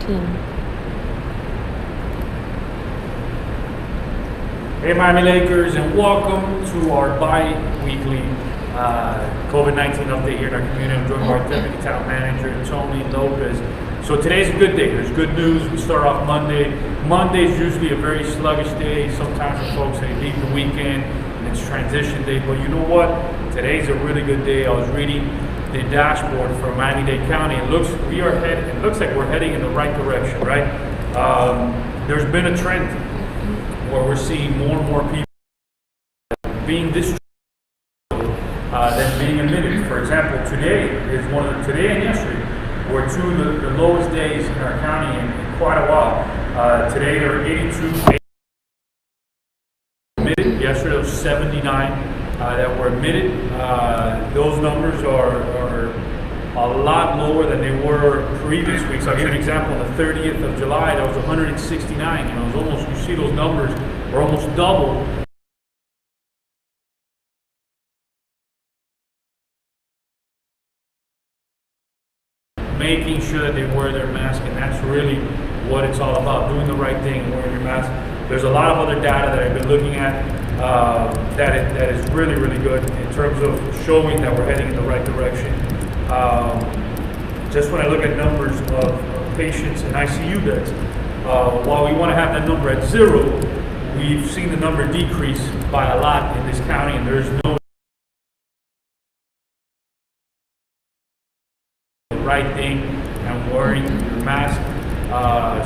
Hey Miami Lakers, and welcome to our bi-weekly COVID-19 update here in our community. I'm joined by our Deputy Town Manager, Tony Lopez. So today's a good day. There's good news. We start off Monday. Monday is usually a very sluggish day. Sometimes for folks, they leave the weekend and it's transition day. But you know what? Today's a really good day. I was reading the dashboard for Miami-Dade County. It looks like we're heading in the right direction, right? There's been a trend where we're seeing more and more people being distributed than being admitted. For example, today and yesterday were two of the lowest days in our county in quite a while. Today there were 82 admitted. Yesterday there was 79 that were admitted. Those numbers are a lot lower than they were previous weeks. I'll give you an example. On the 30th of July, there was 169. You know, it was almost, you see those numbers are almost double. Making sure that they wear their mask, and that's really what it's all about, doing the right thing and wearing your mask. There's a lot of other data that I've been looking at that is really, really good in terms of showing that we're heading in the right direction. Just when I look at numbers of patients in ICU beds, while we want to have that number at 0, we've seen the number decrease by a lot in this county, and there's no right thing and wearing your mask.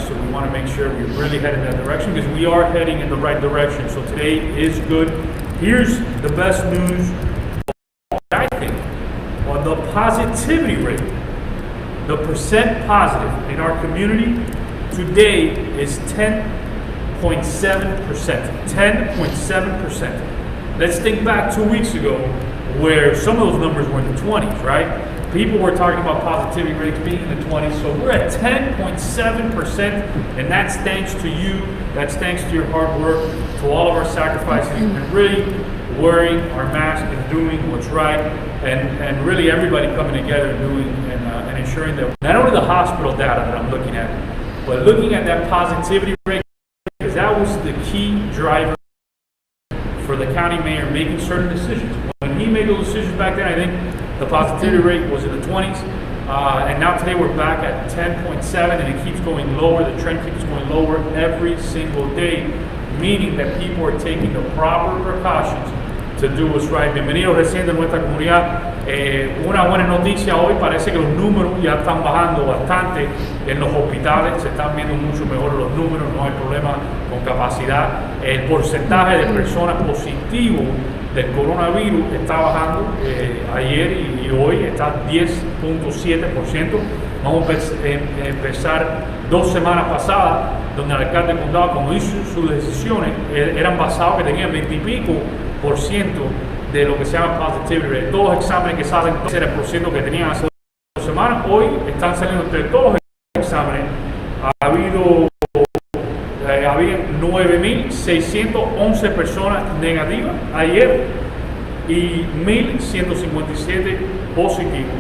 So we want to make sure we really head in that direction, because we are heading in the right direction. So today is good. Here's the best news, I think, on the positivity rate. The percent positive in our community today is 10.7%. 10.7%. Let's think back 2 weeks ago where some of those numbers were in the 20s, right? People were talking about positivity rates being in the 20s, so we're at 10.7%, and that's thanks to you, that's thanks to your hard work, to all of our sacrifices, and really wearing our mask and doing what's right, and really everybody coming together and doing and ensuring that not only the hospital data that I'm looking at, but looking at that positivity rate, because that was the key driver for the county mayor making certain decisions. When he made those decisions back then, I think the positivity rate was in the 20s, and now today we're back at 10.7, and it keeps going lower. The trend keeps going lower every single day, meaning that people are taking the proper precautions to do what's right. Bienvenidos recién de nuestra comunidad. Una buena noticia hoy, parece que los números ya están bajando bastante en los hospitales, se están viendo mucho mejor los números, no hay problema con capacidad. El porcentaje de personas positivas del coronavirus está bajando, ayer y hoy está 10.7%. Vamos a empezar 2 semanas pasadas, donde el alcalde del condado, cuando hizo sus decisiones, eran basados que tenían 20 y pico % de lo que se llama positivity rate. Todos los exámenes que salen, era el % que tenían hace 2 semanas, hoy están saliendo entre todos los exámenes. Había 9.611 personas negativas ayer y 1.157 positivos.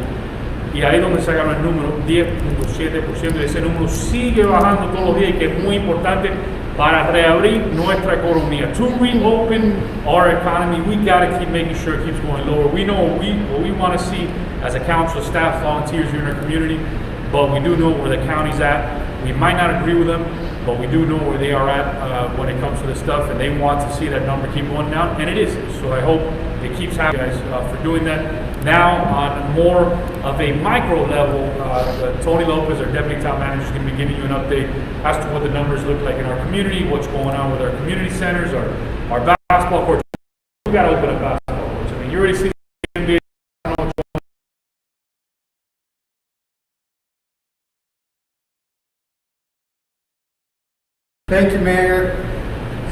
Y ahí es donde sacaron el número 10.7%, y ese número sigue bajando todos los días, y que es muy importante para reabrir nuestra economía. To reopen our economy, we got to keep making sure it keeps going lower. We know what we want to see as a council, staff, volunteers here in our community, but we do know where the county's at. We might not agree with them, but we do know where they are at when it comes to this stuff, and they want to see that number keep going down, and it is. So I hope it keeps happening, guys, for doing that. Now, on more of a micro level, Tony Lopez, our Deputy Town Manager, is going to be giving you an update as to what the numbers look like in our community, what's going on with our community centers, our basketball courts. We've got to open up basketball courts. I mean, you already see the NBA. Thank you, Mayor.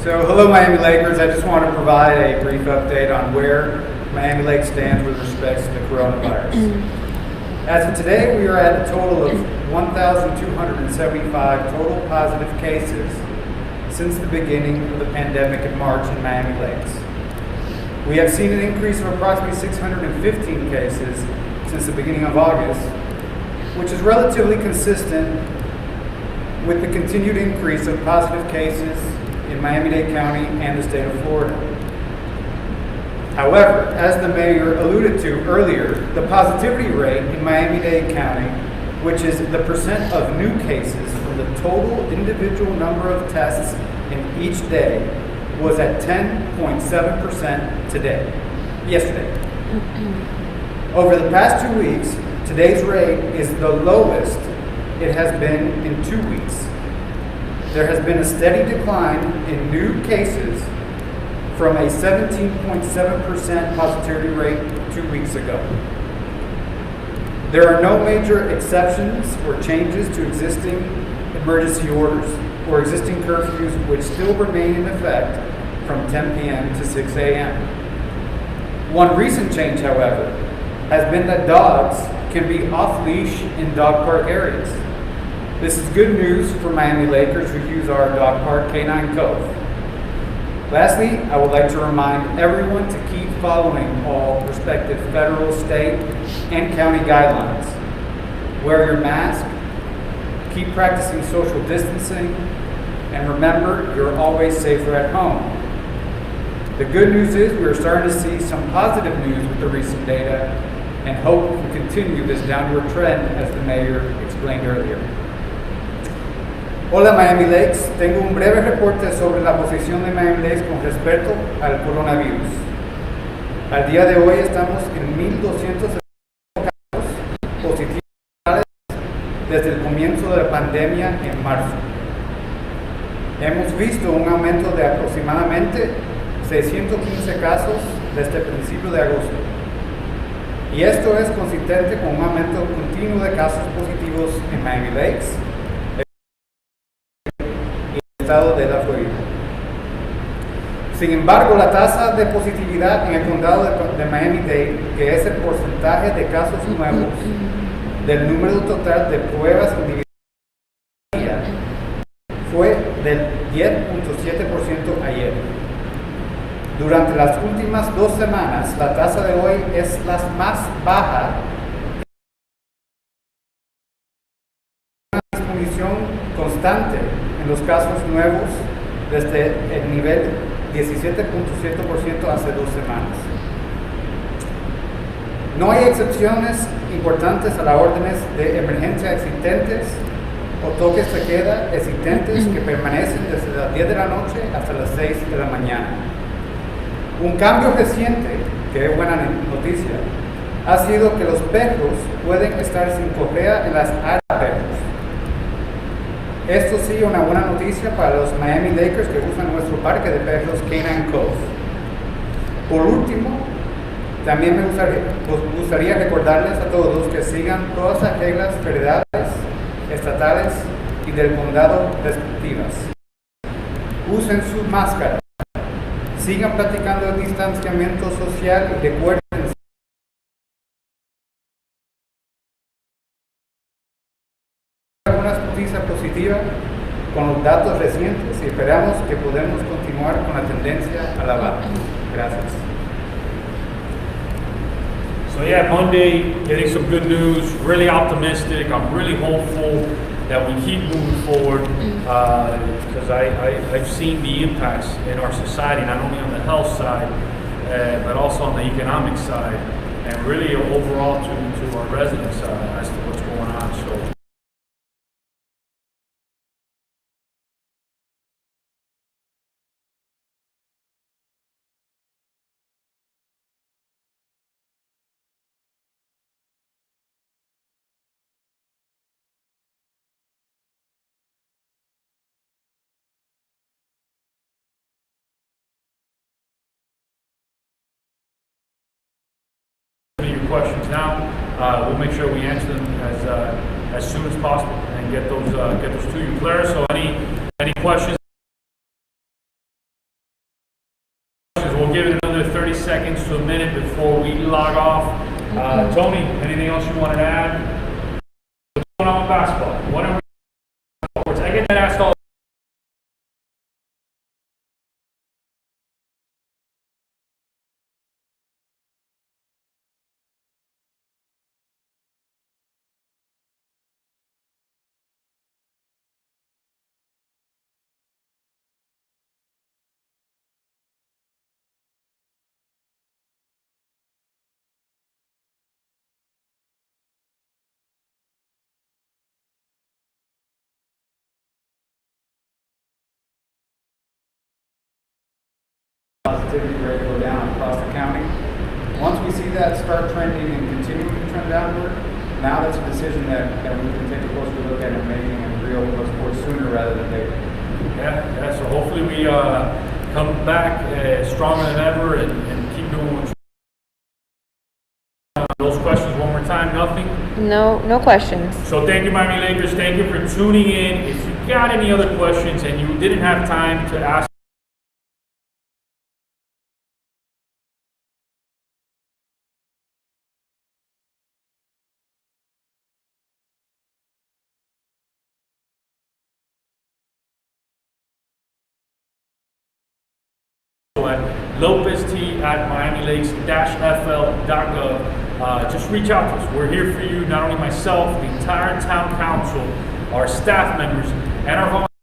So, hello, Miami Lakers. I just want to provide a brief update on where Miami Lakes stands with respect to the coronavirus. As of today, we are at a total of 1,275 total positive cases since the beginning of the pandemic in March in Miami Lakes. We have seen an increase of approximately 615 cases since the beginning of August, which is relatively consistent with the continued increase of positive cases in Miami-Dade County and the state of Florida. However, as the mayor alluded to earlier, the positivity rate in Miami-Dade County, which is the percent of new cases from the total individual number of tests in each day, was at 10.7% yesterday. Over the past 2 weeks, today's rate is the lowest it has been in 2 weeks. There has been a steady decline in new cases from a 17.7% positivity rate 2 weeks ago. There are no major exceptions or changes to existing emergency orders or existing curfews, which still remain in effect from 10 p.m. to 6 a.m. One recent change, however, has been that dogs can be off-leash in dog park areas. This is good news for Miami Lakers who use our dog park, Canine Cove. Lastly, I would like to remind everyone to keep following all respective federal, state, and county guidelines. Wear your mask, keep practicing social distancing, and remember, you're always safer at home. The good news is we're starting to see some positive news with the recent data and hope we can continue this downward trend as the mayor explained earlier. Hola Miami Lakes, tengo un breve reporte sobre la posición de Miami Lakes con respecto al coronavirus. Al día de hoy estamos en 1,260 casos positivos desde el comienzo de la pandemia en marzo. Hemos visto un aumento de aproximadamente 615 casos desde el principio de agosto. Y esto es consistente con un aumento continuo de casos positivos en Miami Lakes y el estado de la Florida. Sin embargo, la tasa de positividad en el condado de Miami-Dade, que es el porcentaje de casos nuevos del número total de pruebas individuales, fue del 10.7% ayer. Durante las últimas 2 semanas, la tasa de hoy es la más baja. Una disminución constante en los casos nuevos desde el nivel 17.7% hace 2 semanas. No hay excepciones importantes a las órdenes de emergencia existentes o toques de queda existentes que permanecen desde las 10 de la noche hasta las 6 de la mañana. Un cambio reciente, que es buena noticia, ha sido que los perros pueden estar sin correa en las áreas de perros. Esto sí es una buena noticia para los Miami Lakers que usan nuestro parque de perros Canine Cove. Por último, también me gustaría recordarles a todos que sigan todas las reglas federales, estatales y del condado respectivas. Usen sus máscaras. Sigan practicando el distanciamiento social y recuerden algunas noticias positivas con los datos recientes y esperamos que podamos continuar con la tendencia a la baja. Gracias. So yeah, Monday, getting some good news, really optimistic. I'm really hopeful that we keep moving forward because I've seen the impacts in our society, not only on the health side, but also on the economic side, and really overall to our residents as to what's going on. So your questions now. We'll make sure we answer them as soon as possible and get those to you, Claire. So any questions? We'll give it another 30 seconds to a minute before we log off. Tony, anything else you wanted to add? What's going on with basketball? What are we? I get that asked all. positivity rate go down across the county. Once we see that start trending and continuing to trend downward, now that's a decision that we can take a closer look at and making a real support sooner rather than later. Yeah, so hopefully we come back stronger than ever and keep doing what's those questions one more time, nothing? No questions. So thank you, Miami Lakers. Thank you for tuning in. If you got any other questions and you didn't have time to ask at lopest@miamilakes-fl.gov. Just reach out to us. We're here for you, not only myself, the entire town council, our staff members, and our volunteers.